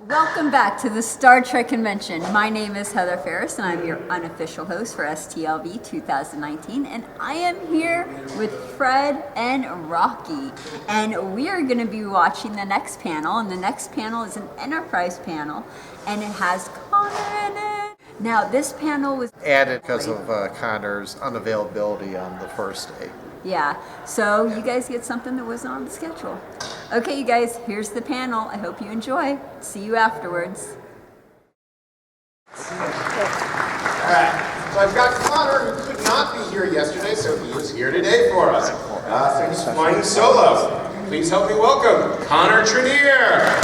Welcome back to the Star Trek Convention. My name is Heather Ferris, and I'm your unofficial host for STLV 2019. And I am here with Fred and Rocky. And we are going to be watching the next panel. And the next panel is an Enterprise panel, and it has Connor in it. Now, this panel was added because of Connor's unavailability on the first day. Yeah, so you guys get something that wasn't on the schedule. Okay, you guys, here's the panel. I hope you enjoy. See you afterwards. All right, so I've got Connor, who could not be here yesterday, so he is here today for us. He's flying solo. Please help me welcome Connor Trinneer.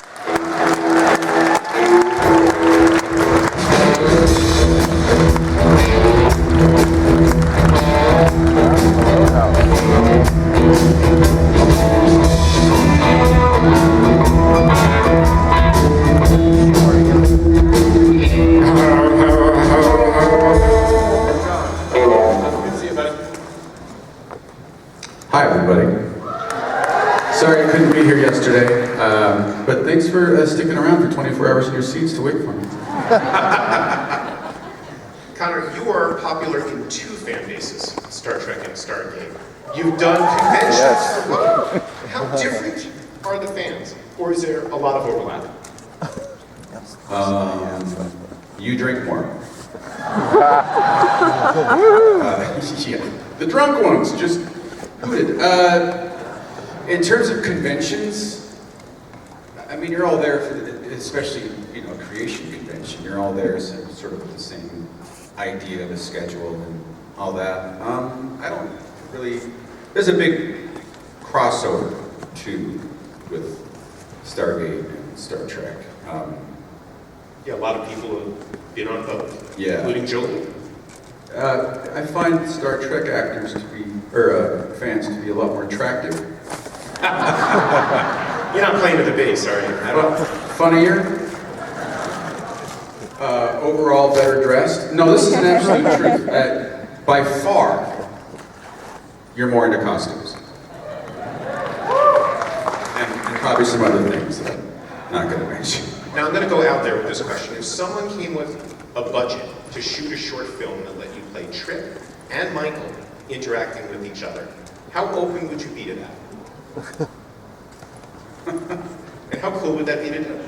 Hi, everybody. Sorry I couldn't be here yesterday, but thanks for sticking around for 24 hours in your seats to wait for me. Connor, you are popular in two fan bases, Star Trek and Stargate. You've done conventions for both. How different are the fans, or is there a lot of overlap? You drink more. Yeah. The drunk ones just hooted. In terms of conventions, I mean, you're all there for, especially, creation convention, you're all there sort of with the same idea of the schedule and all that. I don't really, there's a big crossover too with Stargate and Star Trek. Yeah, a lot of people have been on both, Yeah. including Jolie. I find Star Trek actors to be, or fans to be a lot more attractive. You're not playing to the base, are you? Well, funnier. Overall better dressed. No, this is an absolute truth. By far, you're more into costumes. And probably some other things that I'm not going to mention. Now I'm going to go out there with this question. If someone came with a budget to shoot a short film that let you play Trip and Michael interacting with each other, how open would you be to that? And how cool would that be to do?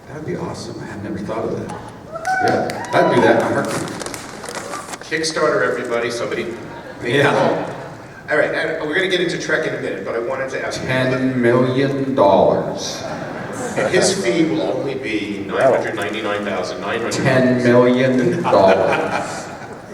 That'd be awesome. I had never thought of that. Yeah, I'd do that in a heartbeat. Kickstarter, everybody. Somebody make Yeah. it all. All right, we're going to get into Trek in a minute, but I wanted to ask you. $10 million. His fee will only be $999,900. $10 million.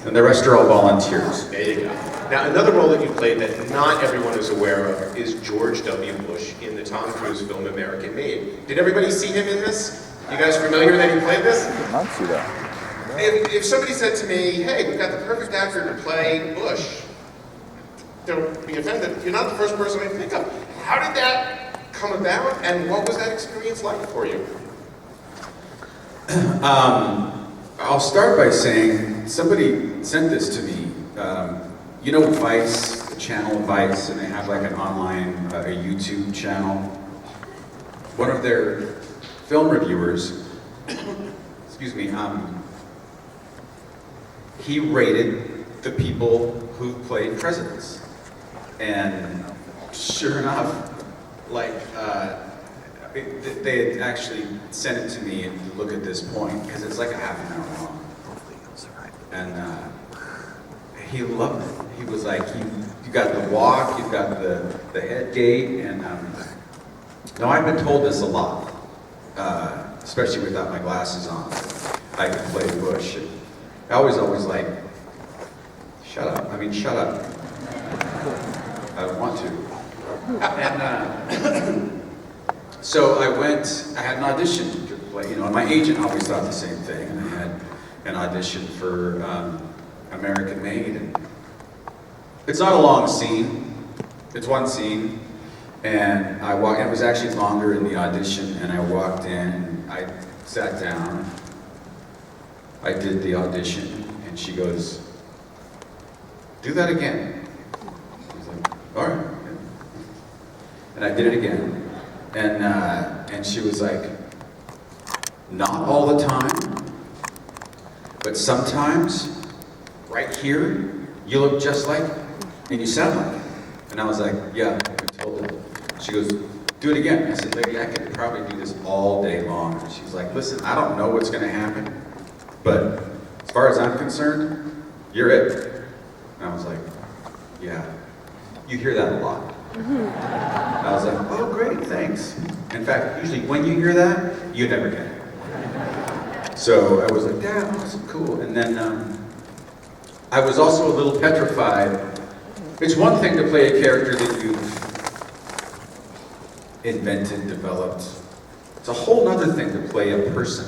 And the rest are all volunteers. There you go. Now, another role that you played that not everyone is aware of is George W. Bush in the Tom Cruise film American Made. Did everybody see him in this? You guys familiar that he played this? I did not see that. If somebody said to me, hey, we've got the perfect actor to play Bush, don't be offended. You're not the first person I think of. How did that come about, and what was that experience like for you? I'll start by saying somebody sent this to me. You know Vice, the channel Vice, and they have like an online, a YouTube channel. One of their film reviewers, excuse me, he rated the people who played presidents. And sure enough, like, they had actually sent it to me and look at this point, because it's like a half an hour long. And he loved it. He was like, you got the walk, you've got the head gate, and now I've been told this a lot, especially without my glasses on. I can play Bush. And I always like, shut up. I mean, shut up. I want to. And so I had an audition to play, and my agent always thought the same thing, and I had an audition for American Made. And it's not a long scene, it's one scene, and it was actually longer in the audition, and I walked in, I sat down, I did the audition, and she goes, do that again. I was like, all right. And I did it again. And And she was like, not all the time, but sometimes, right here, you look just like, and you sound like. And I was like, yeah, I told her. She goes, do it again. I said, lady, I could probably do this all day long. And she's like, listen, I don't know what's gonna happen, but as far as I'm concerned, you're it. And I was like, yeah, you hear that a lot. And I was like, oh great, thanks. In fact, usually when you hear that, you never get it. So I was like, yeah, awesome, cool. And then I was also a little petrified. It's one thing to play a character that you've invented, developed. It's a whole other thing to play a person,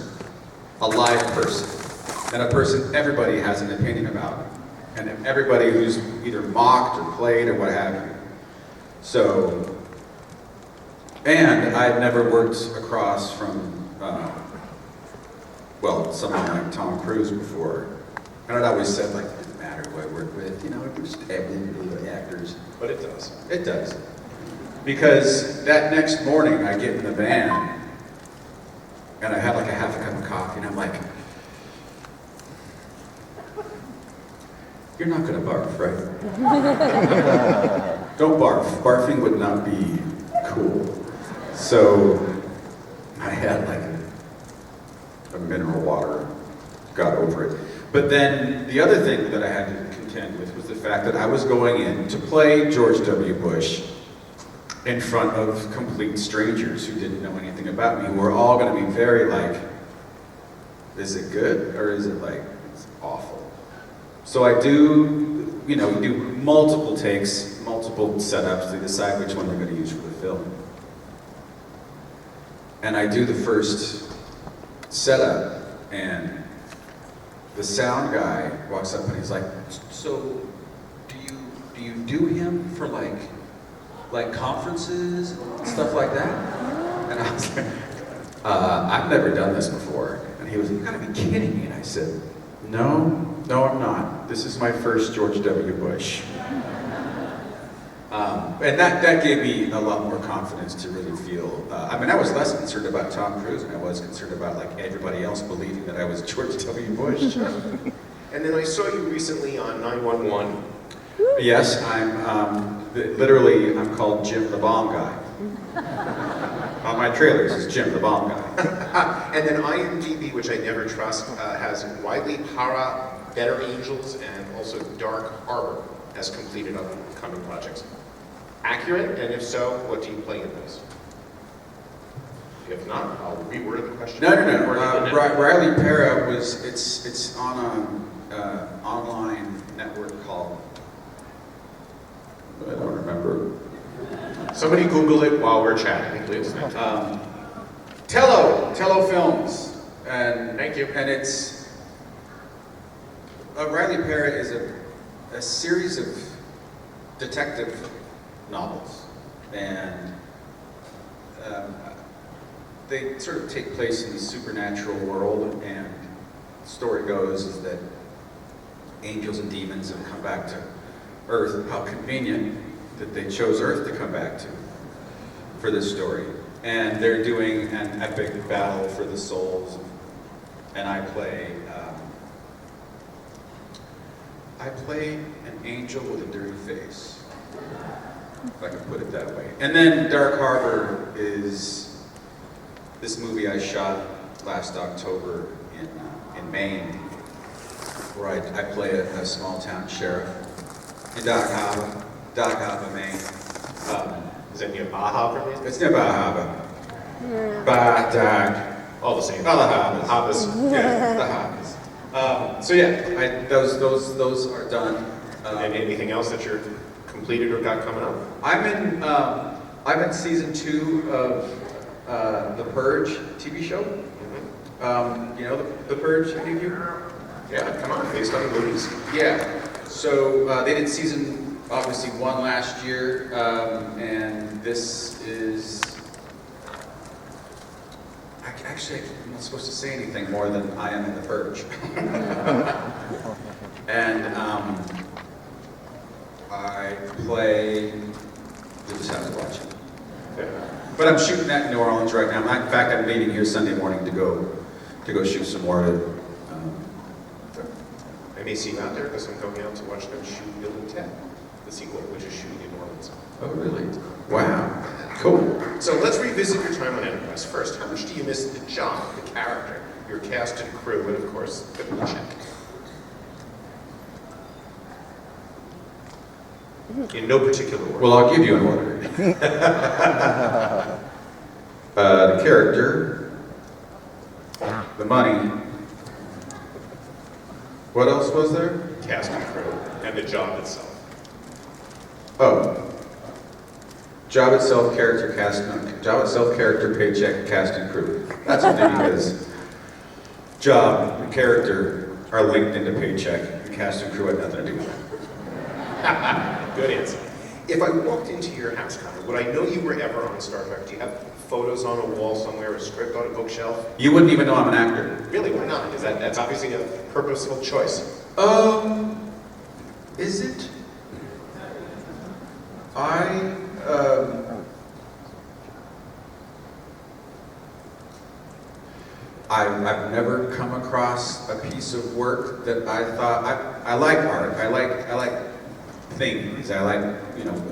a live person, and a person everybody has an opinion about, and everybody who's either mocked or played or what have you. So, and I'd never worked across from, well, someone like Tom Cruise before, and I'd always said, like, it didn't matter who I work with, you know, we're just actors. But it does. It does. Because that next morning I get in the van and I had like a half a cup of coffee and I'm like, you're not gonna barf, right? Don't barf. Barfing would not be cool. So I had like a mineral water, got over it. But then the other thing that I had to contend with was the fact that I was going in to play George W. Bush in front of complete strangers who didn't know anything about me, who were all going to be very like, is it good or is it like, it's awful? So I do, you know, we do multiple takes, multiple setups to decide which one they're going to use for the film. And I do the first setup and the sound guy walks up and he's like, so do you do him for like conferences and stuff like that? And I was like, I've never done this before. And he was like, you gotta be kidding me. And I said, no, I'm not. This is my first George W. Bush. And that gave me a lot more confidence to really feel, I mean, I was less concerned about Tom Cruise than I was concerned about like everybody else believing that I was George W. Bush. And then I saw you recently on 911. Yes, literally, I'm called Jim the Bomb Guy. On my trailers, it's Jim the Bomb Guy. And then IMDb, which I never trust, has Wiley Para, Better Angels, and also Dark Harbor as completed upcoming projects. Accurate? And if so, what do you play in those? If not, I'll reword the question. No. Riley Para it's on an online network called, I don't remember. Somebody Google it while we're chatting, please. Tello Films. And Thank you. And it's, Riley Para is a series of detective novels. And they sort of take place in the supernatural world, and the story goes is that angels and demons have come back to Earth. How convenient that they chose Earth to come back to for this story. And they're doing an epic battle for the souls. And I play an angel with a dirty face, if I can put it that way. And then Dark Harbor is this movie I shot last October in Maine, where I play a small town sheriff in Dock Harbor, Maine. Is that near Baja for me? It's near Baja Harbor. Baja. All the same. Oh, the Harbors. Harbors. Yeah, the Harbors. So yeah, those are done. And anything else that you're completed or got coming up? I'm in season 2 of The Purge TV show. You know The Purge, any of you? Yeah, come on, based on movies. Yeah. So they did season, obviously, 1 last year, and this is. Actually, I'm not supposed to say anything more than I am in The Purge. And I play. You just have to watch it. Okay. But I'm shooting that in New Orleans right now. In fact, I'm leaving here Sunday morning to go shoot some more of it. I may see you out there because I'm going out to watch them shoot Bill and Ted, the sequel, which is shooting in New Orleans. Oh, really? Wow. Cool. So let's revisit your time on Enterprise. First, how much do you miss the job, the character, your cast and crew, and of course, the paycheck? In no particular order. Well, I'll give you an order. The character, the money. What else was there? Cast and crew, and the job itself. Oh. Job itself, character, cast, job itself, character, paycheck, cast, and crew. That's what it is. Job and character are linked into paycheck. The cast and crew had nothing to do with it. Good answer. If I walked into your house, Connor, would I know you were ever on Star Trek? Do you have photos on a wall somewhere, a script on a bookshelf? You wouldn't even know I'm an actor. Really, why not? Because that's obviously a purposeful choice. Is it? I've never come across a piece of work that I thought, I like art, I like things, I like,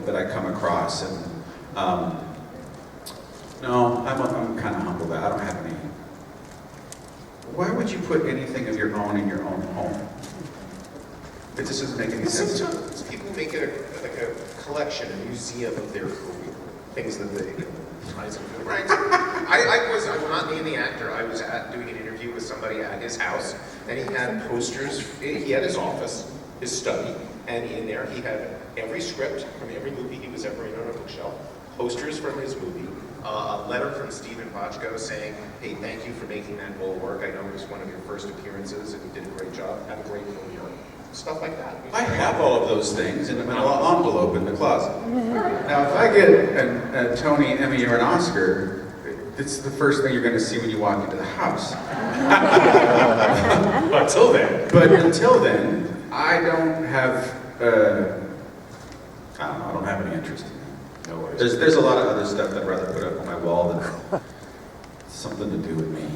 that I come across, and, no, I'm kind of humble that I don't have any. Why would you put anything of your own in your own home? It just doesn't make any sense. Sometimes people make it like a collection, a museum of their career, things that they rise and fall. Right. I'm not being the actor. I was doing an interview with somebody at his house, and he had posters. He had his office, his study, and in there he had every script from every movie he was ever in on a bookshelf, posters from his movie, a letter from Stephen Bochco saying, "Hey, thank you for making that role work. I know it was one of your first appearances, and you did a great job. Have a great film year." Stuff like that. I have all of those things in a manila envelope in the closet. Now, if I get a Tony, Emmy, or an Oscar, it's the first thing you're going to see when you walk into the house. Until then. But until then, I don't have, I don't have any interest in that. No worries. There's a lot of other stuff that I'd rather put up on my wall than something to do with me.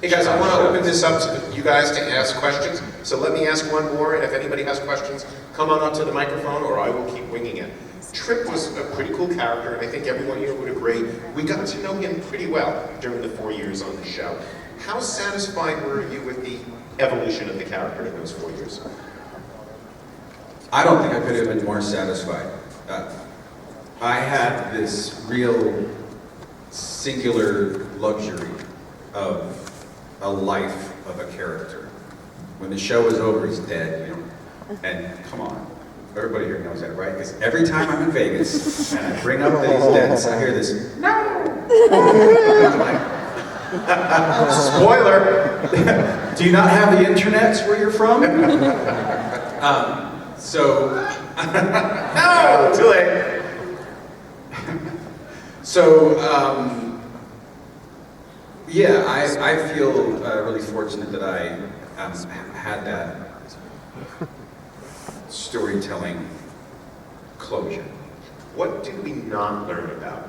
Hey guys, I want to open this up to you guys to ask questions. So let me ask one more, and if anybody has questions, come on up to the microphone, or I will keep winging it. Trip was a pretty cool character, and I think everyone here would agree. We got to know him pretty well during the 4 years on the show. How satisfied were you with the evolution of the character in those 4 years? I don't think I could have been more satisfied. I had this real singular luxury of a life of a character. When the show is over, he's dead, And come on, everybody here knows that, right? Because every time I'm in Vegas and I bring up that he's dead, so I hear this, no! Spoiler! Do you not have the internets where you're from? No! Too late! Yeah, I feel really fortunate that I had that storytelling closure. What did we not learn about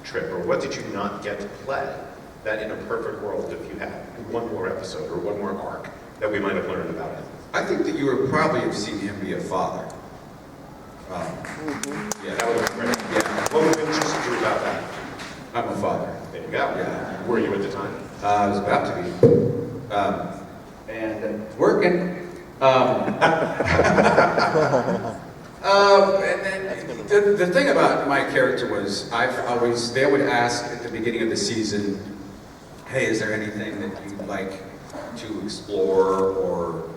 Trip, or what did you not get to play that in a perfect world, if you had one more episode or one more arc, that we might have learned about him? I think that you would probably have seen him be a father. Yeah, That would have been great. Yeah, What would have interested you about that? I'm a father. There you go. Yeah. Were you at the time? I was about to be. And working. And then the thing about my character was they would ask at the beginning of the season, hey, is there anything that you'd like to explore or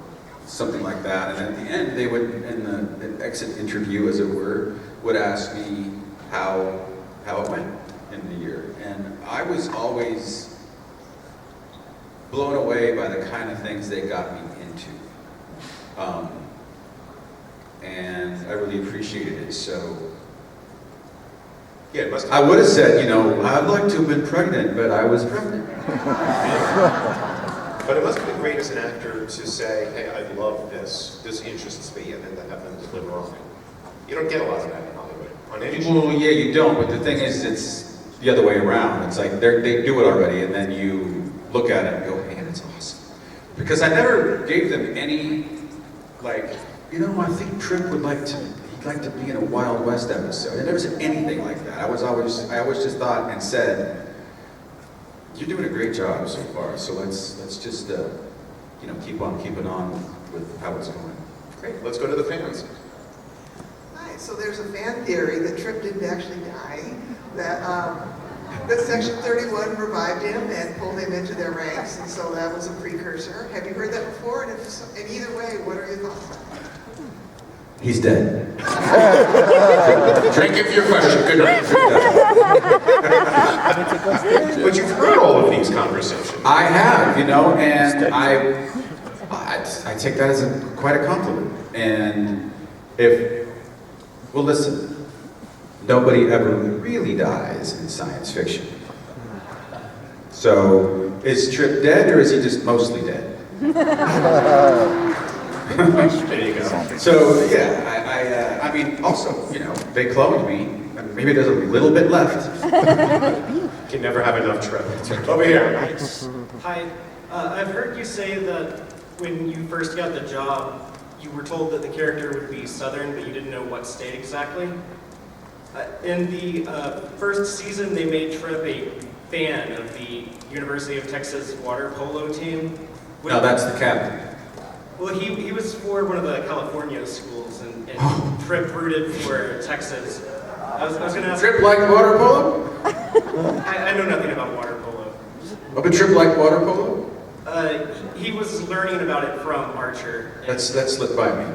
something like that? And at the end, they would, in the exit interview, as it were, would ask me how it went in the year. And I was always blown away by the kind of things they got me into. And I really appreciated it. So Yeah, it must have. I would have said, I'd like to have been pregnant, but I was pregnant. But it must have been great as an actor to say, hey, I love this interests me, and then to have them deliver on it. You don't get a lot of that in Hollywood. On any show. Well, yeah, you don't, but the thing is, the other way around. It's like they do it already, and then you look at it and go, man, it's awesome. Because I never gave them any, like, you know, I think Trip he'd like to be in a Wild West episode. I never said anything like that. I always just thought and said, you're doing a great job so far, so let's just, you know, keep on keeping on with how it's going. Great, let's go to the fans. Hi, so there's a fan theory that Trip didn't actually die, that Section 31 revived him and pulled him into their ranks, and so that was a precursor. Have you heard that before? And if so, in either way, what are your thoughts? He's dead. Thank you for your question. Good night. But you've heard all of these conversations. I have, you know, and I take that as quite a compliment. And well, listen, nobody ever really dies in science fiction. So, is Trip dead, or is he just mostly dead? There you go. So, yeah, I mean, also, you know, they cloned me. Maybe there's a little bit left. Can never have enough Trip. Over here. Hi, I've heard you say that when you first got the job, you were told that the character would be Southern, but you didn't know what state exactly. In the first season, they made Trip a fan of the University of Texas water polo team. No, that's the captain. Well, he was for one of the California schools, and Trip rooted for Texas. I was going to ask... Trip liked water polo? I know nothing about water polo. Oh, but Trip liked water polo? He was learning about it from Archer. That slipped by me.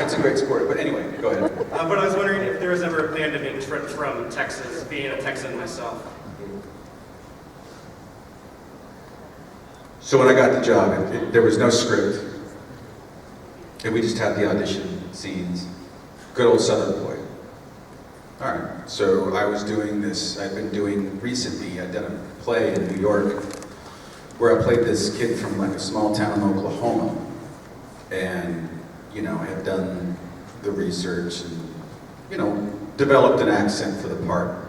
It's a great sport, but anyway, go ahead. But I was wondering if there was ever a plan to make Trip from Texas, being a Texan myself. So when I got the job, there was no script. And we just had the audition scenes. Good old Southern boy. All right, so I was doing this, I've been doing recently, I'd done a play in New York where I played this kid from like a small town in Oklahoma. And, you know, had done the research and, you know, developed an accent for the part,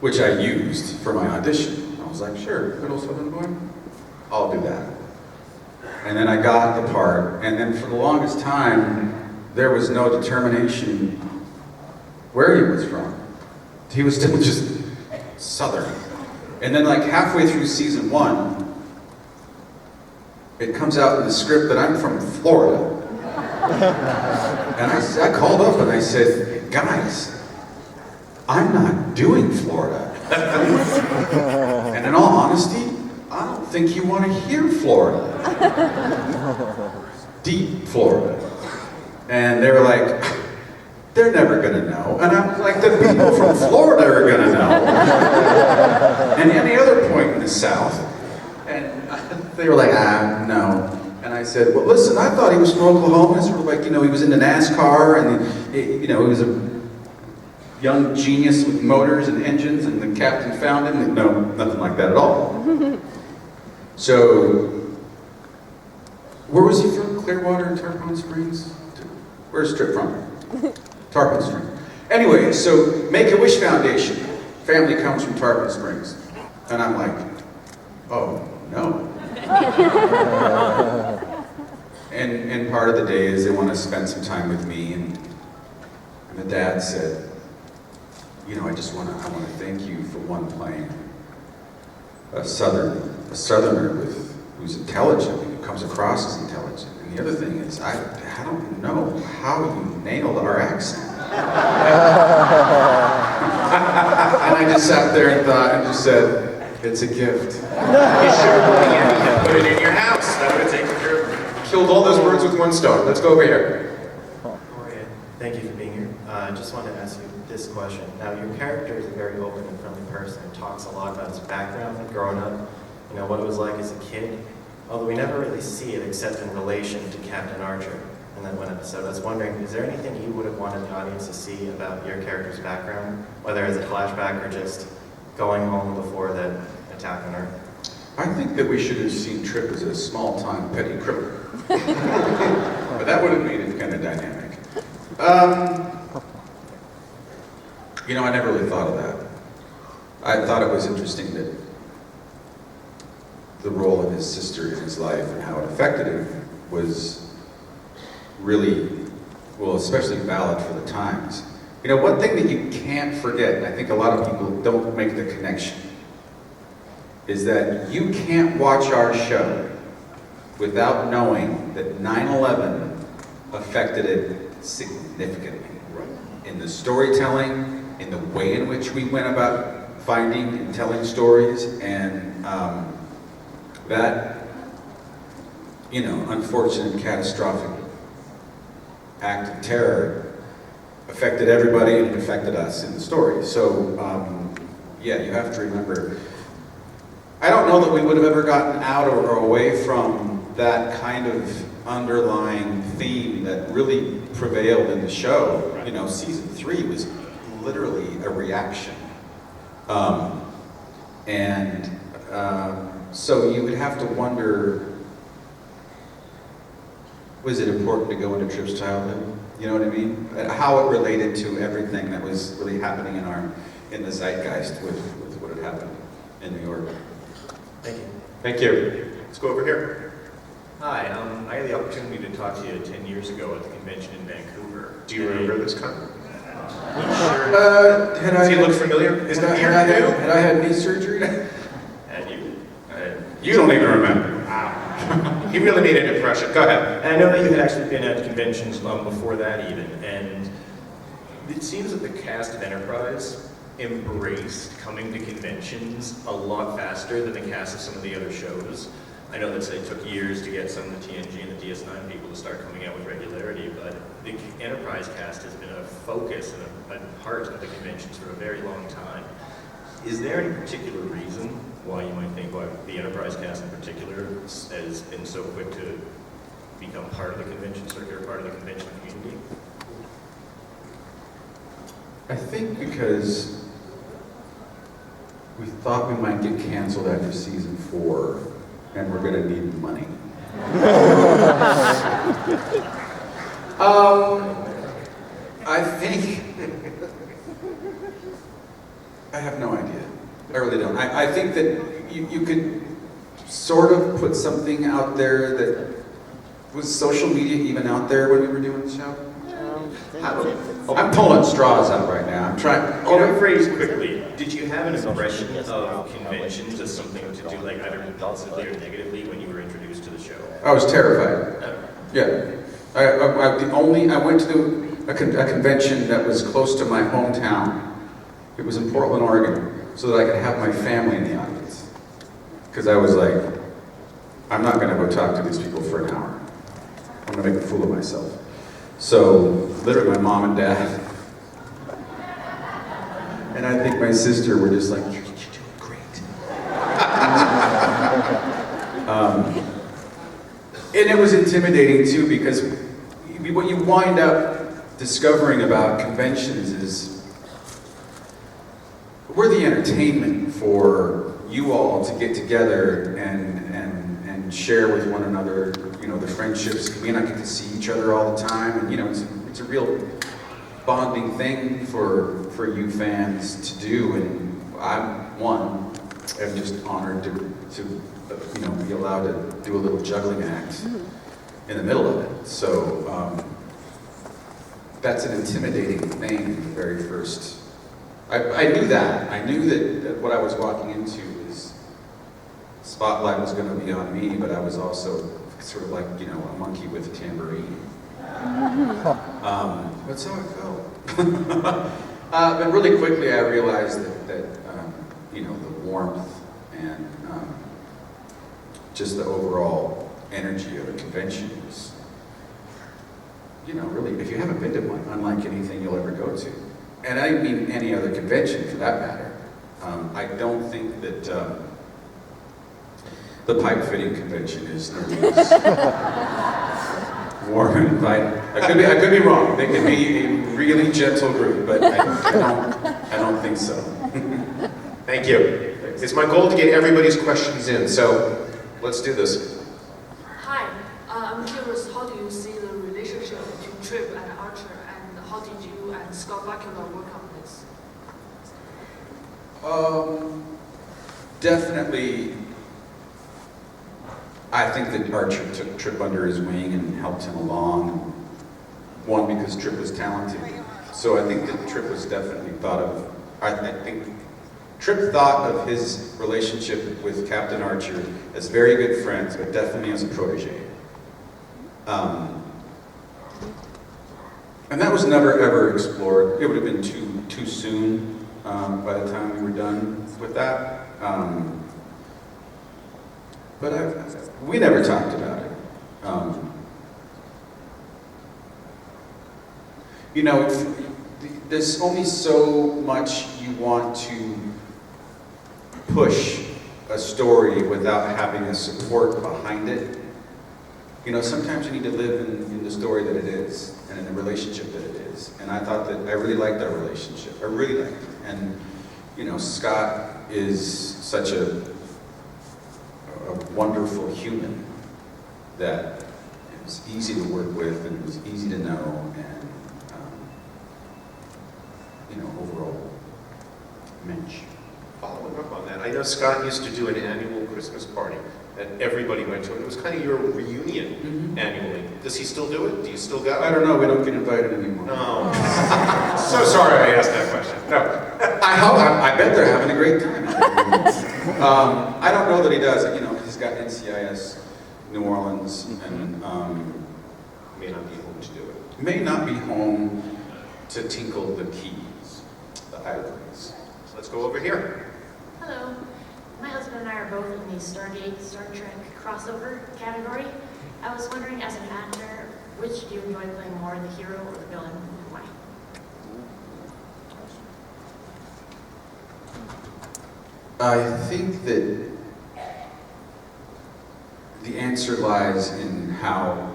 which I used for my audition. I was like, sure, good old Southern boy, I'll do that. And then I got the part, and then for the longest time, there was no determination where he was from. He was still just Southern. And then like halfway through season 1, it comes out in the script that I'm from Florida. And I called up and I said, guys, I'm not doing Florida. And in all honesty, I don't think you want to hear Florida. Deep Florida. And they were like, they're never gonna know. And I was like, the people from Florida are gonna know. And any other point in the South. And they were like, no. And I said, well, listen, I thought he was from Oklahoma. Sort of like, you know, he was into NASCAR, and you know, he was a young genius with motors and engines, and the captain found him. No, nothing like that at all. So, where was he from? Clearwater and Tarpon Springs? Where's Trip from? Tarpon Springs. Anyway, so Make-A-Wish Foundation. Family comes from Tarpon Springs. And I'm like, oh, no. And part of the day is they want to spend some time with me, and the dad said, you know, I want to thank you for one, playing a Southerner who's intelligent, who comes across as intelligent. And the other thing is, I don't know how you nailed our accent. And I just sat there and thought, and just said, it's a gift. You should have put it in your house. That would have taken care of, killed all those birds with one stone. Let's go over here. Thank you for being here. I just wanted to ask you this question. Now, your character is a very open and friendly person. He talks a lot about his background growing up, you know, what it was like as a kid. Although we never really see it except in relation to Captain Archer in that one episode. I was wondering, is there anything you would have wanted the audience to see about your character's background, whether as a flashback or just going home before the attack on Earth? I think that we should have seen Trip as a small-time petty criminal. But that would have made it kind of dynamic. You know, I never really thought of that. I thought it was interesting that the role of his sister in his life and how it affected him was really, well, especially valid for the times. You know, one thing that you can't forget, and I think a lot of people don't make the connection, is that you can't watch our show without knowing that 9/11 affected it significantly. In the storytelling, in the way in which we went about finding and telling stories, and that, you know, unfortunate, catastrophic act of terror affected everybody and it affected us in the story. So, yeah, you have to remember, I don't know that we would have ever gotten out or away from that kind of underlying theme that really prevailed in the show. You know, season 3 was literally a reaction. So you would have to wonder, was it important to go into Tripp's childhood? You know what I mean? How it related to everything that was really happening in the zeitgeist with what had happened in New York. Thank you. Thank you. Let's go over here. Hi, I had the opportunity to talk to you 10 years ago at the convention in Vancouver. Do you remember this comment? Does he look familiar? Is that had I had knee surgery? And you. You don't even remember. Wow. He really made an impression. Go ahead. And I know that you had actually been at conventions long before that even, and it seems that the cast of Enterprise embraced coming to conventions a lot faster than the cast of some of the other shows. I know that it took years to get some of the TNG and the DS9 people to start coming out with regularity, but the Enterprise cast has been a focus and a part of the conventions for a very long time. Is there any particular reason why you might think why the Enterprise cast in particular has been so quick to become part of the convention circuit or part of the convention community? I think because we thought we might get canceled after season 4 and we're gonna need money. I think, I have no idea. I really don't. I think that you could sort of put something out there that was social media even out there when we were doing the show. I'm pulling straws out right now. I'm trying. I'll rephrase quickly. Did you have an impression of conventions as something to do like either positively or negatively when you were introduced to the show? I was terrified. Yeah. I went to a convention that was close to my hometown. It was in Portland, Oregon, so that I could have my family in the audience. Because I was like, I'm not going to go talk to these people for an hour. I'm going to make a fool of myself. So, literally, my mom and dad, and I think my sister were just like, you're doing great. And it was intimidating too, because what you wind up discovering about conventions is we're the entertainment for you all to get together and share with one another, you know, the friendships. We not get to see each other all the time, and you know, it's a real bonding thing for you fans to do, and I'm just honored to you know, be allowed to do a little juggling act in the middle of it. So that's an intimidating thing. The very first, I knew that. I knew that what I was walking into is spotlight was going to be on me, but I was also sort of like, you know, a monkey with a tambourine. That's how it felt. But really quickly, I realized that you know, the warmth and just the overall energy of a convention is, you know, really, if you haven't been to one, unlike anything you'll ever go to. And I mean any other convention for that matter. I don't think that the pipe fitting convention is nearly as warm and inviting. I could be wrong. They can be a really gentle group, but I don't think so. Thank you. It's my goal to get everybody's questions in, so let's do this. Hi, I'm curious, how do you see the relationship between Trip and Archer, and how did you and Scott Bakula work on this? Definitely, I think that Archer took Trip under his wing and helped him along. One, because Trip was talented. So I think that Trip was definitely thought of, I think Trip thought of his relationship with Captain Archer as very good friends, but definitely as a protege. And that was never ever explored. It would have been too soon by the time we were done with that. But we never talked about it. You know, there's only so much you want to push a story without having a support behind it. You know, sometimes you need to live in the story that it is, and in the relationship that it is. And I thought that I really liked our relationship. I really liked it. And, you know, Scott is such a wonderful human that it was easy to work with, and it was easy to know, and, you know, overall, mensch. Following up on that, I know Scott used to do an annual Christmas party that everybody went to, and it was kind of your reunion annually. Does he still do it? Do you still go? I don't know, we don't get invited anymore. No. So sorry I asked that question. No. I bet they're having a great time. I don't know that he does. You know, he's got NCIS New Orleans, and May not be home to do it. may not be home to tinkle the keys, the ivories. So let's go over here. Hello. My husband and I are both in the Stargate, Star Trek crossover category. I was wondering, as an actor, which do you enjoy playing more, the hero or the villain, and why? I think that the answer lies in how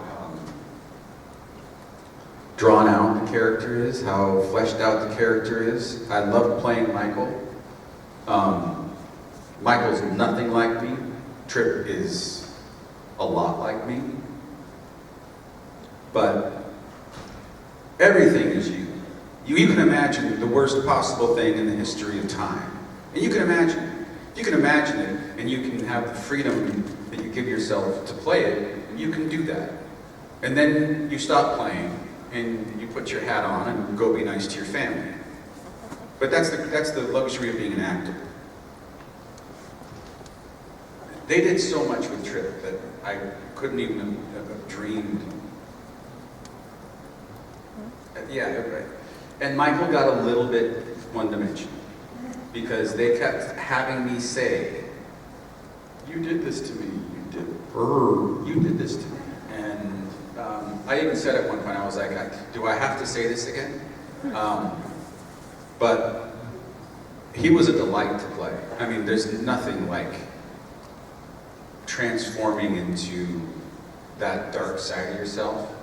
drawn out the character is, how fleshed out the character is. I love playing Michael. Michael's nothing like me. Trip is a lot like me. But everything is you. You can imagine the worst possible thing in the history of time. And you can imagine it. You can imagine it, and you can have the freedom that you give yourself to play it. You can do that. And then you stop playing, and you put your hat on and go be nice to your family. But that's the luxury of being an actor. They did so much with Trip that I couldn't even have dreamed. Yeah, right. And Michael got a little bit one-dimensional because they kept having me say, "You did this to me. You did this to me." And I even said at one point, I was like, "Do I have to say this again?" But he was a delight to play. I mean, there's nothing like transforming into that dark side of yourself.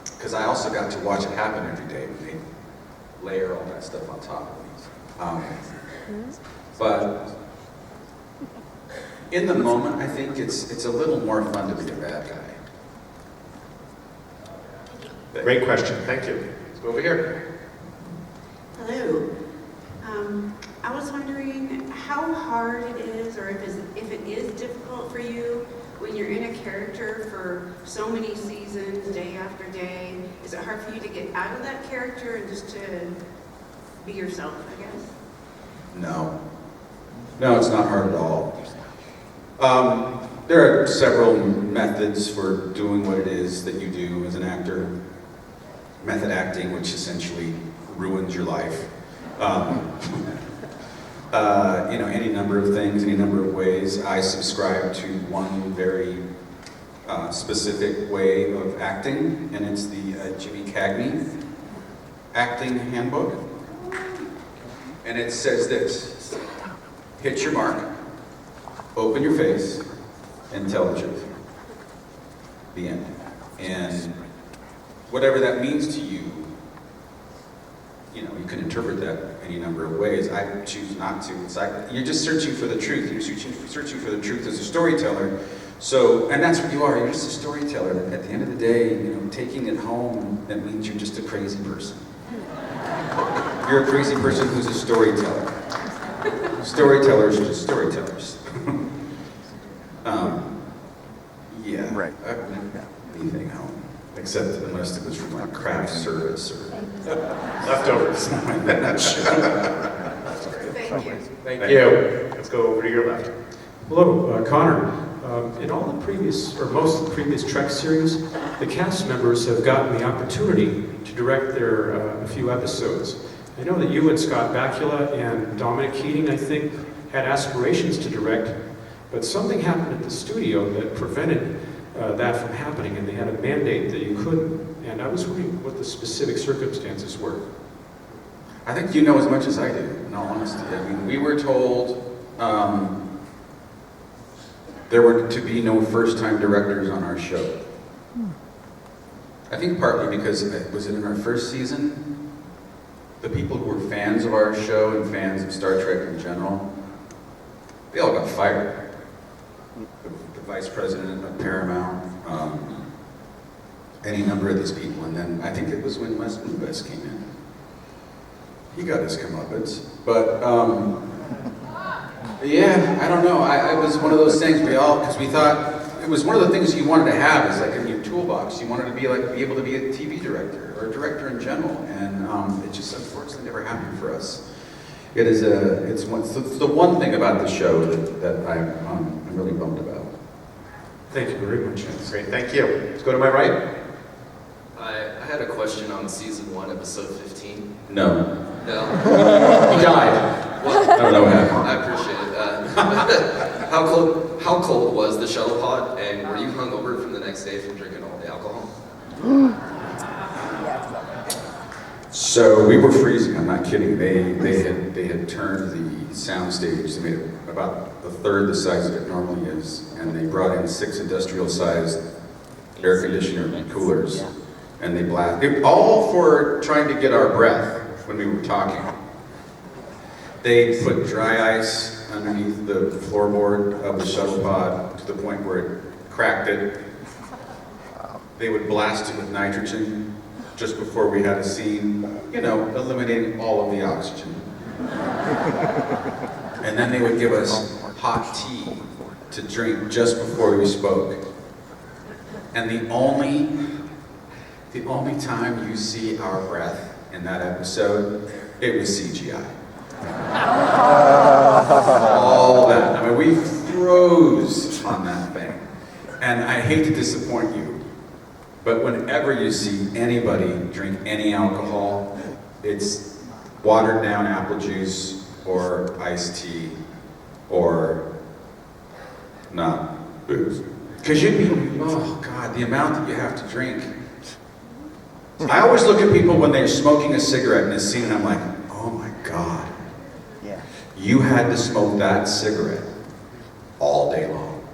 Because I also got to watch it happen every day when they layer all that stuff on top of these. But in the moment, I think it's a little more fun to be a bad guy. Great question. Thank you. Let's go over here. Hello. I was wondering how hard it is, or if it is difficult for you when you're in a character for so many seasons, day after day. Is it hard for you to get out of that character and just to be yourself, I guess? No, it's not hard at all. There are several methods for doing what it is that you do as an actor. Method acting, which essentially ruins your life. You know, any number of things, any number of ways. I subscribe to one very specific way of acting, and it's the Jimmy Cagney acting handbook. And it says this: hit your mark, open your face, and tell the truth. The end. And whatever that means to you, you know, you can interpret that any number of ways. I choose not to. It's like you're just searching for the truth. You're searching for the truth as a storyteller. So, and that's what you are. You're just a storyteller. At the end of the day, you know, taking it home, that means you're just a crazy person. You're a crazy person who's a storyteller. storytellers are just storytellers. Yeah. Right. I wouldn't have anything home, except unless it was from like craft service or Leftovers. something like that. Thank you. Thank you. Let's go over to your left. Hello, Connor. In all the previous, or most of the previous Trek series, the cast members have gotten the opportunity to direct their a few episodes. I know that you and Scott Bakula and Dominic Keating, I think, had aspirations to direct, but something happened at the studio that prevented that from happening, and they had a mandate that you couldn't. And I was wondering what the specific circumstances were. I think you know as much as I do, in all honesty. I mean, we were told there were to be no first-time directors on our show. I think partly because, was it in our first season? The people who were fans of our show and fans of Star Trek in general, they all got fired. The vice president of Paramount, any number of these people, and then I think it was when Wes Lubez came in. He got his comeuppance, but yeah, I don't know. It was one of those things because we thought it was one of the things you wanted to have is like in your toolbox. You wanted to be able to be a TV director or a director in general, and it just unfortunately never happened for us. It's the one thing about the show that I'm really bummed about. Thank you very much. Great, thank you. Let's go to my right. I had a question on season 1, episode 15. No. No? He died. What? I don't know what happened. I appreciate it. How cold was the shuttle pod, and were you hungover from the next day from drinking all the alcohol? So we were freezing. I'm not kidding. They had turned the sound stage. They made it about a third the size that it normally is, and they brought in 6 industrial-sized air conditioner coolers, and they blasted all for trying to get our breath when we were talking. They put dry ice underneath the floorboard of the shuttle pod to the point where it cracked it. They would blast it with nitrogen just before we had a scene, eliminating all of the oxygen. And then they would give us hot tea to drink just before we spoke. And the only time you see our breath in that episode, it was CGI. All that. I mean, we froze on that thing. And I hate to disappoint you, but whenever you see anybody drink any alcohol, it's watered down apple juice or iced tea or not booze. Because oh God, the amount that you have to drink. I always look at people when they're smoking a cigarette in a scene and I'm like, oh my God. Yeah. You had to smoke that cigarette all day long.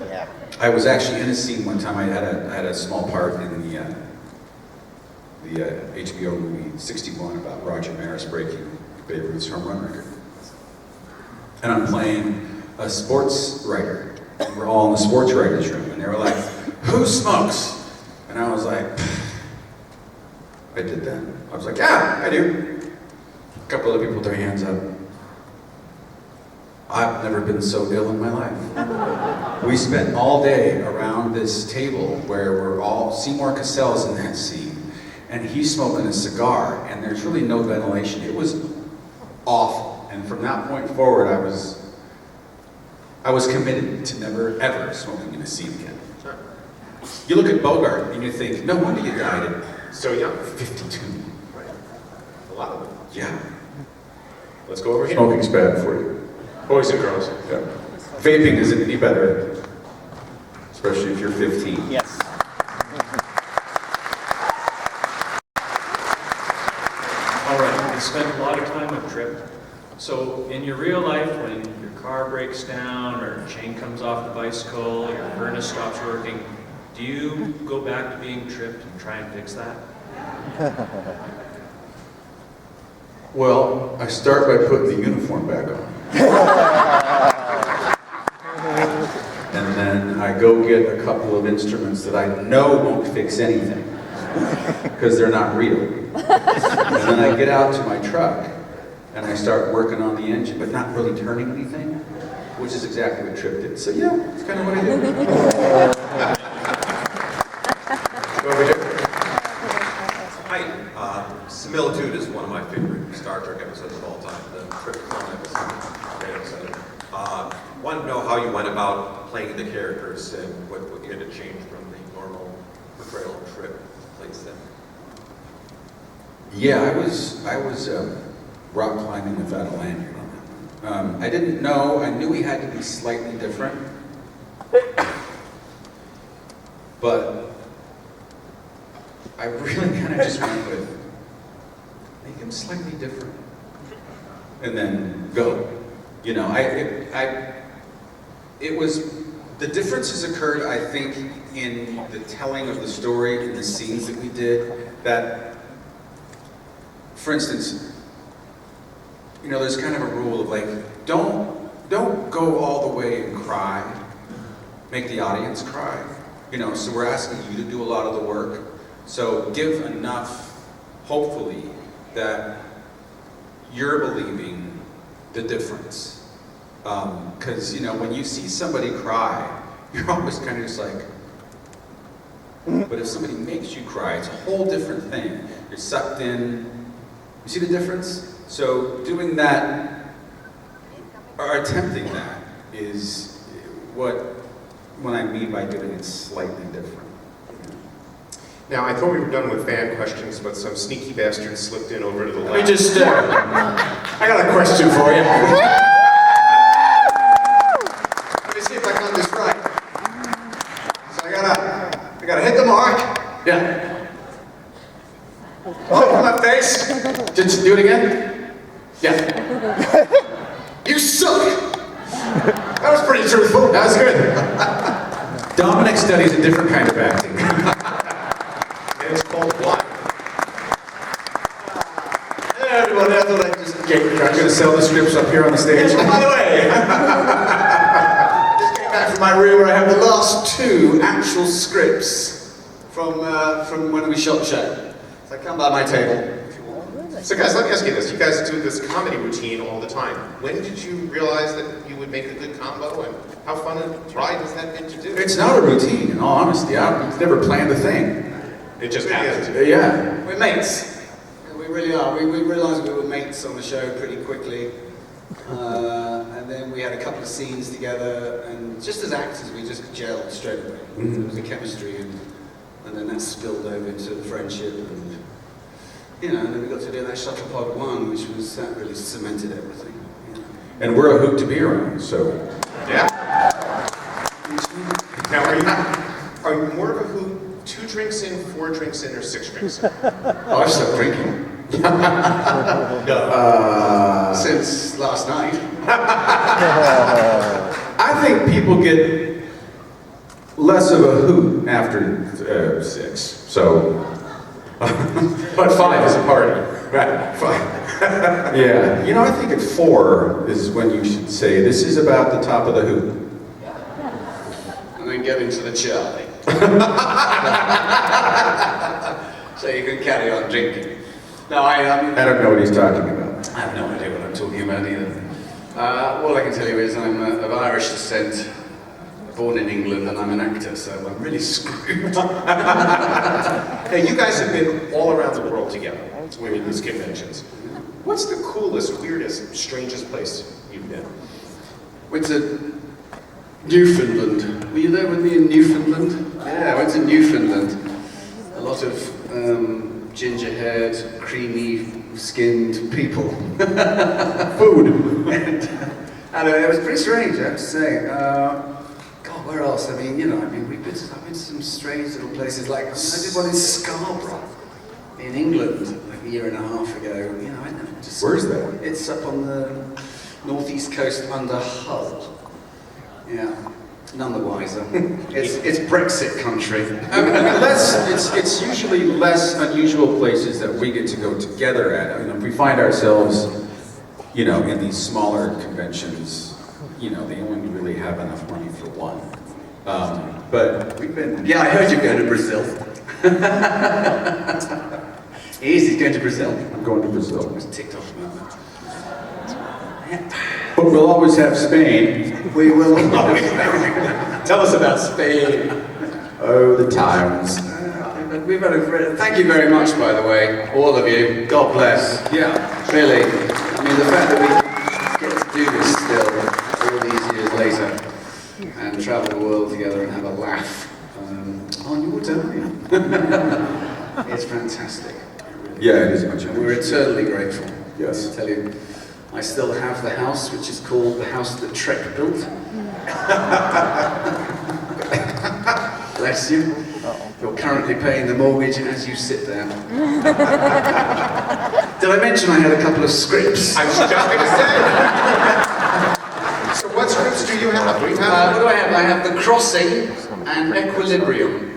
Yeah. I was actually in a scene one time. I had a small part in the HBO movie 61 about Roger Maris breaking Babe Ruth's home run record. And I'm playing a sports writer. And we're all in the sports writers' room, and they were like, "Who smokes?" And I was like, I did that. I was like, "Yeah, I do." A couple other people put their hands up. I've never been so ill in my life. We spent all day around this table where we're all, Seymour Cassell's in that scene, and he's smoking a cigar, and there's really no ventilation. It was awful. And from that point forward, I was committed to never, ever smoking in a scene again. Sure. You look at Bogart, and you think, no wonder you died at So young. 52. Right. A lot of them. Yeah. Let's go over here. Smoking's bad for you. Boys and girls. Yeah. Vaping isn't any better, especially if you're 15. Yes. All right, we spent a lot of time on Trip. So in your real life, when your car breaks down or chain comes off the bicycle or your furnace stops working, do you go back to being Tripped and try and fix that? Well, I start by putting the uniform back on. And then I go get a couple of instruments that I know won't fix anything because they're not real. And then I get out to my truck and I start working on the engine, but not really turning anything, which is exactly what Trip did. So yeah, it's kind of what I do. Over here. Hi, Similitude is one of my favorite Star Trek episodes of all time. The Trip Clone episode, great episode. Want to know how you went about playing the characters and what you had to change from the normal portrayal of Trip plays them. Yeah, I was rock climbing without a lanyard on that one. I didn't know, I knew he had to be slightly different, but I really kind of just went with, make him slightly different, and then go. You know, it was, the differences occurred, I think, in the telling of the story, in the scenes that we did, that, for instance, you know, there's kind of a rule of like, don't go all the way and cry, make the audience cry. You know, so we're asking you to do a lot of the work. So give enough, hopefully, that you're believing the difference. Because, you know, when you see somebody cry, you're always kind of just like, but if somebody makes you cry, it's a whole different thing. You're sucked in. You see the difference? So doing that, or attempting that, is what I mean by doing it slightly different. Now, I thought we were done with fan questions, but some sneaky bastard slipped in over to the left. Let me just, I got a question for you. Let me see if I got this right. So I gotta hit the mark. Yeah. Oh, left face. Just do it again? Yeah. You suck. That was pretty truthful. That was good. Dominic studies a different kind of acting. It's called what? Hey everybody, I thought I'd just get, I'm going to sell the scripts up here on the stage. By the way, just came back from my room where I have the last 2 actual scripts from when we shot the show. So come by my table. So guys, let me ask you this. You guys do this comedy routine all the time. When did you realize that you would make a good combo, and how fun and ride has that been to do? It's not a routine, in all honesty. I've never planned a thing. It just happened. Yeah. We're mates. We really are. We realised we were mates on the show pretty quickly. And then we had a couple of scenes together, and just as actors, we just gelled straight away. There was a chemistry, and then that spilled over to the friendship. And, you know, and then we got to do that Shuttlepod 1, which was, that really cemented everything. You know. And we're a hoot to be around, so. Yeah. Now, are you more of a hoot 2 drinks in, 4 drinks in, or 6 drinks in? Oh, I've stopped drinking. Since last night. I think people get less of a hoot after 6, so. But 5 is a party. Right, 5. Yeah, you know, I think at 4 is when you should say, this is about the top of the hoot. And then get into the Charlie. So you can carry on drinking. No, I don't know what he's talking about. I have no idea what I'm talking about either. All I can tell you is I'm of Irish descent, born in England, and I'm an actor, so I'm really screwed. Now, you guys have been all around the world together with these conventions. What's the coolest, weirdest, strangest place you've been? Went to Newfoundland. Were you there with me in Newfoundland? Yeah, I went to Newfoundland. A lot of ginger-haired, creamy-skinned people. Food. And it was pretty strange, I have to say. God, where else? I mean, you know, I've been to some strange little places. Like, I did one in Scarborough, in England, like a year and a half ago. You know, I never just. Where's that? It's up on the northeast coast under Hull. Yeah, none the wiser. It's Brexit country. I mean, it's usually less unusual places that we get to go together at. I mean, if we find ourselves, you know, in these smaller conventions, you know, they only really have enough money for one. But we've been... Yeah, I heard you're going to Brazil. He's going to Brazil. I'm going to Brazil. I was ticked off about that. But we'll always have Spain. We will. Tell us about Spain. Oh, the times. We've had thank you very much, by the way, all of you. God bless. Yeah, really. I mean, the fact that we get to do this still all these years later and travel the world together and have a laugh on your time. It's fantastic. Yeah, it is much. And we're eternally grateful. Yes. I tell you, I still have the house, which is called the house that Trek built. Bless you. You're currently paying the mortgage as you sit there. Did I mention I had a couple of scripts? I was just going to say. So what scripts do you have? What do I have? I have The Crossing and Equilibrium.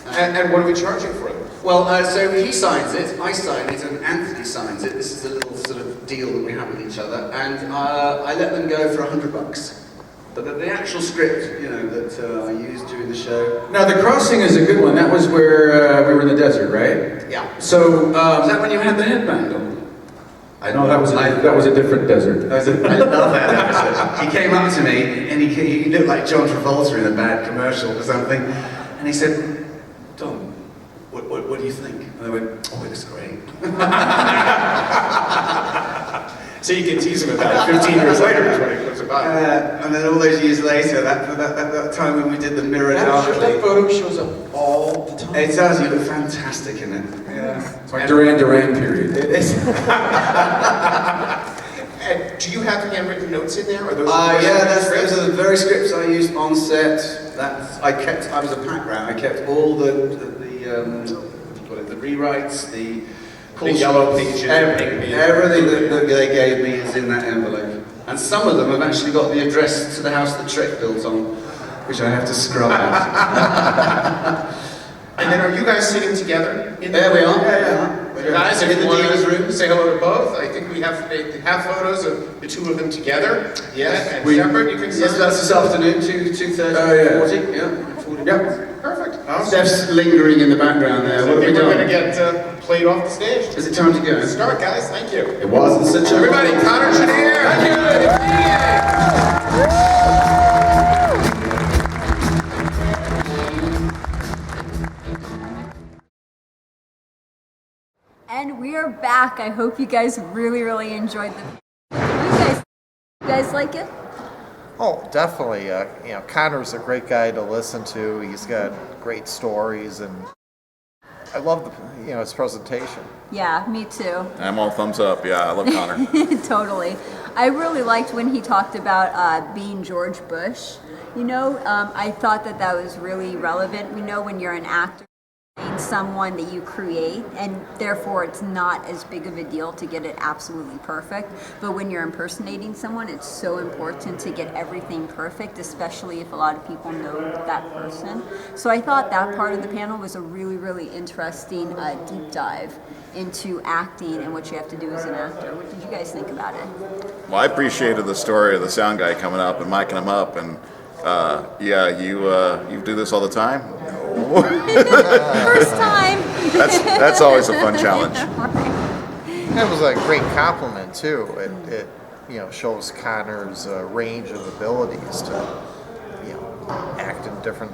And what are we charging for them? Well, so he signs it, I sign it, and Anthony signs it. This is a little sort of deal that we have with each other, and I let them go for $100. But the actual script, you know, that I used during the show. Now, The Crossing is a good one. That was where we were in the desert, right? Yeah. So, Is that when you had the headband on? I know that was a different desert. I love that episode. He came up to me, and he looked like John Travolta in a bad commercial or something, and he said, "Tom, what do you think?" And I went, "Oh, it looks great." So you can tease him about it 15 years later when he comes about. And then all those years later, that time when we did the Mirror Darkly. That photo shows up all the time. It does, you look fantastic in it. Yeah. It's like Duran Duran period. It is. And do you have handwritten notes in there? Or those Those are the very scripts I used on set. I was a pack rat. I kept all the rewrites, the yellow pages, everything that they gave me is in that envelope. And some of them have actually got the address to the house that Trek built on, which I have to scrub out. And then are you guys sitting together? There we are. Guys, in if the you want dealer's to room. say hello to both, I think we have photos of the two of them together. Yes. And separate, you can Yes, that's this afternoon, 2:30, 40. Yeah. 40. Yep. Perfect. Steph's lingering in the background there. What have we We're done? going to get played off the stage. Is it time to go? Start, guys. Thank you. It wasn't such a... Everybody, Connor Trinneer. Thank you. And we are back. I hope you guys really enjoyed the. You guys like it? Oh, definitely. Connor's a great guy to listen to. He's got great stories, and I love his presentation. Yeah, me too. I'm all thumbs up. Yeah, I love Connor. Totally. I really liked when he talked about being George Bush. I thought that was really relevant. We know when you're an actor, someone that you create, and therefore it's not as big of a deal to get it absolutely perfect. But when you're impersonating someone, it's so important to get everything perfect, especially if a lot of people know that person. So I thought that part of the panel was a really interesting deep dive into acting and what you have to do as an actor. What did you guys think about it? Well, I appreciated the story of the sound guy coming up and miking him up, and you do this all the time? No. First time. That's always a fun challenge. That was a great compliment too. It shows Connor's range of abilities to act in different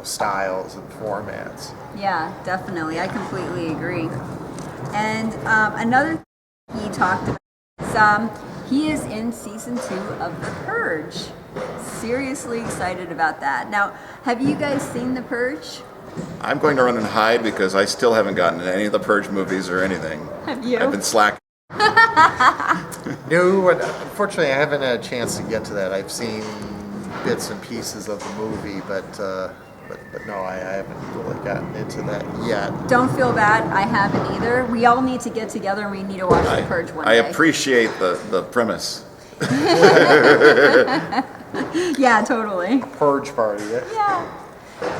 styles and formats. Yeah, definitely. I completely agree. And another thing he talked about is he is in season 2 of The Purge. Seriously excited about that. Now, have you guys seen The Purge? I'm going to run and hide because I still haven't gotten to any of the Purge movies or anything. Have you? I've been slacking. No, unfortunately, I haven't had a chance to get to that. I've seen bits and pieces of the movie, but no, I haven't really gotten into that yet. Don't feel bad. I haven't either. We all need to get together and we need to watch The Purge one day. I appreciate the premise. Yeah, totally. Purge party. Yeah.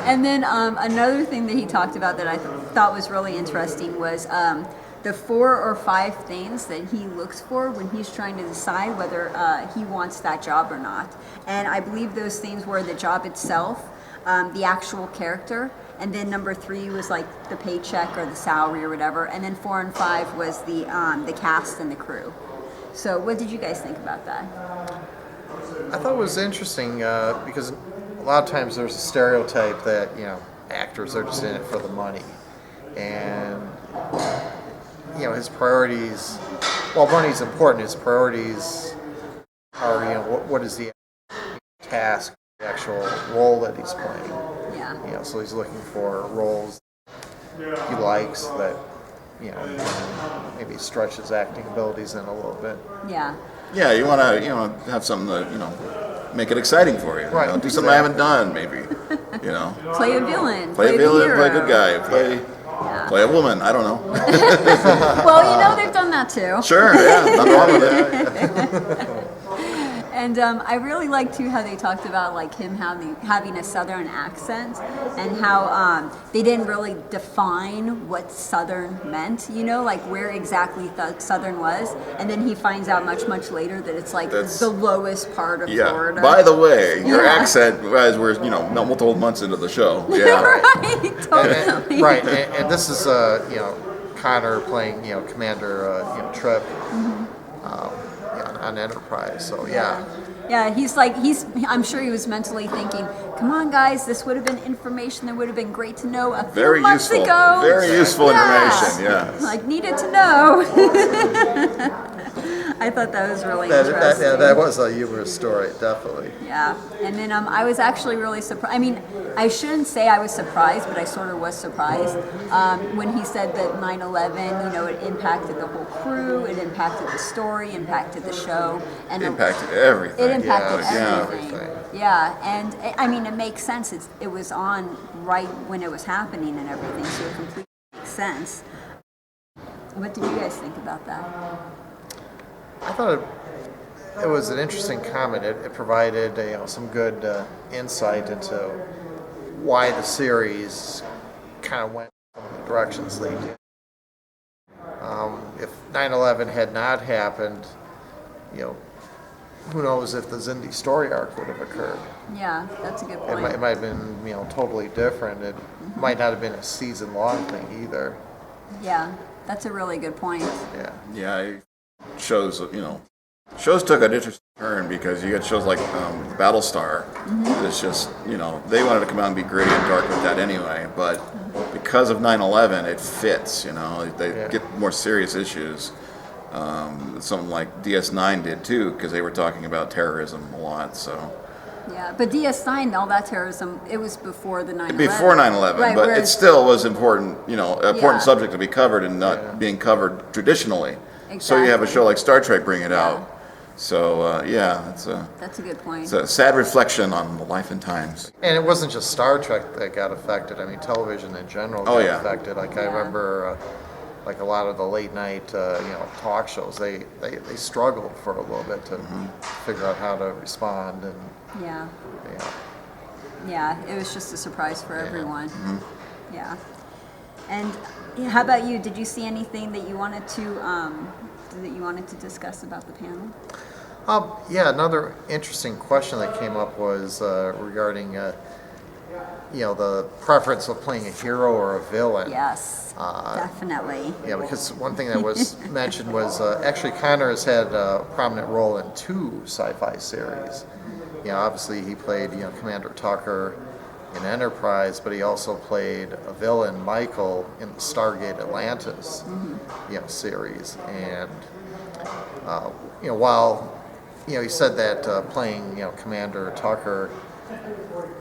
And then another thing that he talked about that I thought was really interesting was the 4 or 5 things that he looks for when he's trying to decide whether he wants that job or not. And I believe those things were the job itself, the actual character, and then number 3 was like the paycheck or the salary or whatever, and then 4 and 5 was the cast and the crew. So what did you guys think about that? I thought it was interesting because a lot of times there's a stereotype that actors are just in it for the money, and his priorities. While money's important, his priorities are what is the task, the actual role that he's playing. Yeah. So he's looking for roles he likes that maybe stretch his acting abilities in a little bit. Yeah. Yeah, you want to have something that make it exciting for you. Right. Do something I haven't done, maybe. Play a villain. Play a villain. hero. Play a good guy. Play a woman. I don't know. Well, they've done that too. Sure. Yeah. Nothing wrong with it. And I really liked too how they talked about like him having a Southern accent, and how they didn't really define what Southern meant, like where exactly Southern was, and then he finds out much later that it's like the lowest part of Florida. By the way, your accent, as we're multiple months into the show. Yeah. Right. Totally. Right. And this is Connor playing Commander Tripp. On Enterprise, so yeah. Yeah, I'm sure he was mentally thinking, come on guys, this would have been information that would have been great to know a few months ago. Very useful information, yeah. Like, needed to know. I thought that was really interesting. That was a humorous story, definitely. Yeah, and then I was actually really surprised. I mean, I shouldn't say I was surprised, but I sort of was surprised when he said that 9/11, it impacted the whole crew, it impacted the story, impacted the show, and impacted everything. It impacted everything. Yeah, and I mean, it makes sense. It was on right when it was happening and everything, so it completely makes sense. What did you guys think about that? I thought it was an interesting comment. It provided some good insight into why the series kind of went in the directions they did. If 9/11 had not happened, who knows if the Zindi story arc would have occurred. Yeah, that's a good point. It might have been totally different. It might not have been a season-long thing either. Yeah, that's a really good point. Yeah. Shows took an interesting turn because you get shows like Battlestar. It's just they wanted to come out and be gritty and dark with that anyway, but because of 9/11 it fits. They get more serious issues. Something like DS9 did too, because they were talking about terrorism a lot. So yeah, but DS9, all that terrorism, it was before the 9/11. Before 9/11, right, but it still was important. Important subject to be covered and not being covered traditionally. Exactly. So you have a show like Star Trek bring it out. So that's a good point. It's a sad reflection on the life and times. And it wasn't just Star Trek that got affected. I mean, television in general got affected. Like I remember, like a lot of the late night, talk shows, they struggled for a little bit to figure out how to respond. And yeah, it was just a surprise for everyone. Yeah. And how about you? Did you see anything that you wanted to discuss about the panel? Another interesting question that came up was regarding the preference of playing a hero or a villain. Yes, definitely. Yeah, because one thing that was mentioned was actually Connor has had a prominent role in 2 sci-fi series. Obviously he played Commander Tucker in Enterprise, but he also played a villain, Michael, in the Stargate Atlantis series. And while he said that playing Commander Tucker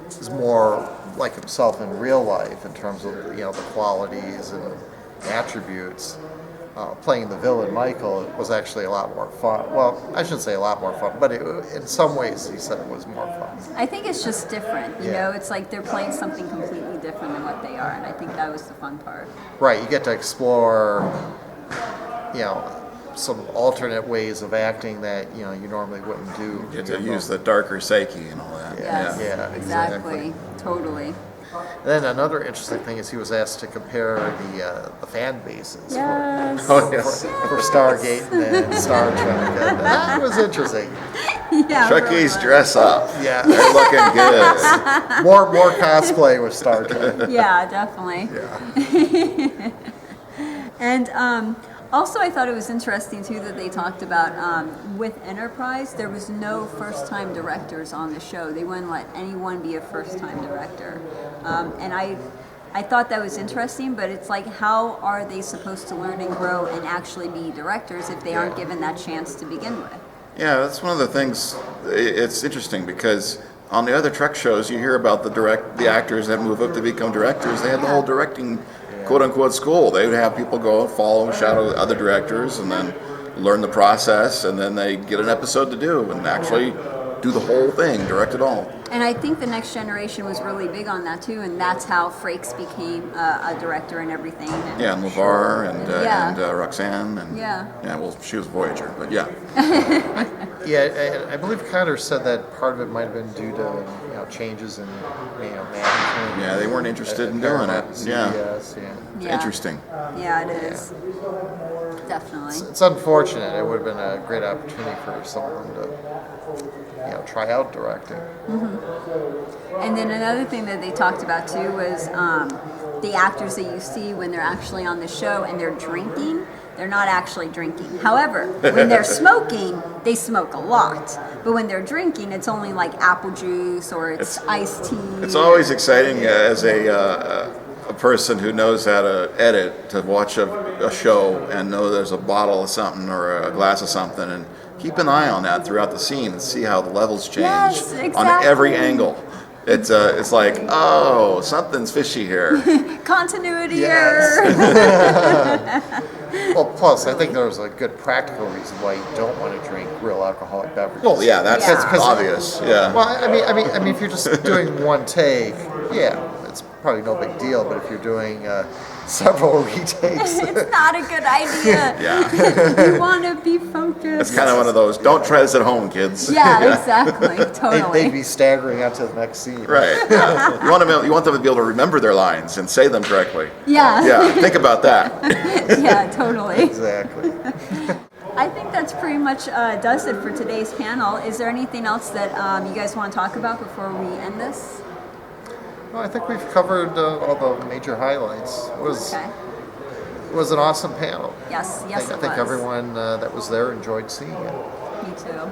is more like himself in real life in terms of the qualities and attributes, playing the villain Michael was actually a lot more fun. Well, I shouldn't say a lot more fun, but in some ways he said it was more fun. I think it's just different, it's like they're playing something completely different than what they are, and I think that was the fun part. Right, you get to explore, some alternate ways of acting that, you normally wouldn't do. You get to use the darker psyche and all that. Yes, Yeah, exactly. Totally. And then another interesting thing is he was asked to compare the fan bases Yes. for Stargate and Star Trek. And that was interesting. Yeah, Trekkies dress up. Yeah. They're looking good. More cosplay with Star Trek. Yeah, definitely. Yeah. And Also, I thought it was interesting too that they talked about with Enterprise, there was no first-time directors on the show. They wouldn't let anyone be a first-time director, and I thought that was interesting. But it's like, how are they supposed to learn and grow and actually be directors if they aren't given that chance to begin with? Yeah, that's one of the things. It's interesting because on the other Trek shows, you hear about the actors that move up to become directors. They had the whole directing, quote unquote, school. They would have people go and follow, shadow other directors, and then learn the process, and then they get an episode to do and actually do the whole thing, direct it all. And I think the Next Generation was really big on that too, and that's how Frakes became a director and everything. And Yeah, and LeVar and Roxanne, and well, she was Voyager, but yeah. Yeah, I believe Connor said that part of it might have been due to changes in management. Yeah, they weren't interested in doing it. CBS, Yeah. Interesting. Yeah, it is. Definitely. It's unfortunate. It would have been a great opportunity for someone to try out directing. And then another thing that they talked about too was the actors that you see when they're actually on the show and they're drinking, they're not actually drinking. However, when they're smoking, they smoke a lot. But when they're drinking, it's only like apple juice or it's iced tea. It's always exciting as a person who knows how to edit to watch a show and know there's a bottle of something or a glass of something, and keep an eye on that throughout the scene and see how the levels change Yes, on exactly. every angle. It's like, oh, something's fishy here. Continuity Yes. error. Well, plus, I think there's a good practical reason why you don't want to drink real alcoholic beverages. Well, yeah, that's Yeah. obvious. Yeah. Well, I mean, if you're just doing one take, it's probably no big deal. But if you're doing several retakes, It's not a good idea. Yeah. You want to be focused. It's kind of one of those, don't try this at home, kids. Yeah, exactly. Totally. they'd be staggering on to the next scene. Right. Yeah. You want them to be able to remember their lines and say them correctly. Yeah. Yeah. Think about that. Yeah, totally. Exactly. I think that's pretty much does it for today's panel. Is there anything else that you guys want to talk about before we end this? Well, I think we've covered all the major highlights. It was an awesome panel. Yes, I think everyone that was there enjoyed seeing it. Me too.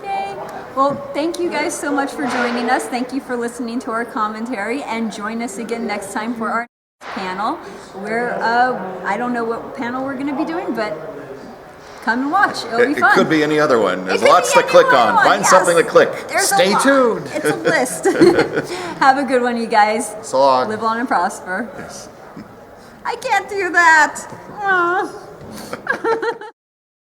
Yay. Well, thank you guys so much for joining us. Thank you for listening to our commentary, and join us again next time for our next panel. I don't know what panel we're going to be doing, but come and watch. It'll be fun. It could be any other one. There's could lots be to click any on. one, Find yes. something to click. There's a Stay lot. tuned. It's a list. Have a good one, you guys. So long. Live long and prosper. Yes. I can't do that. Aw.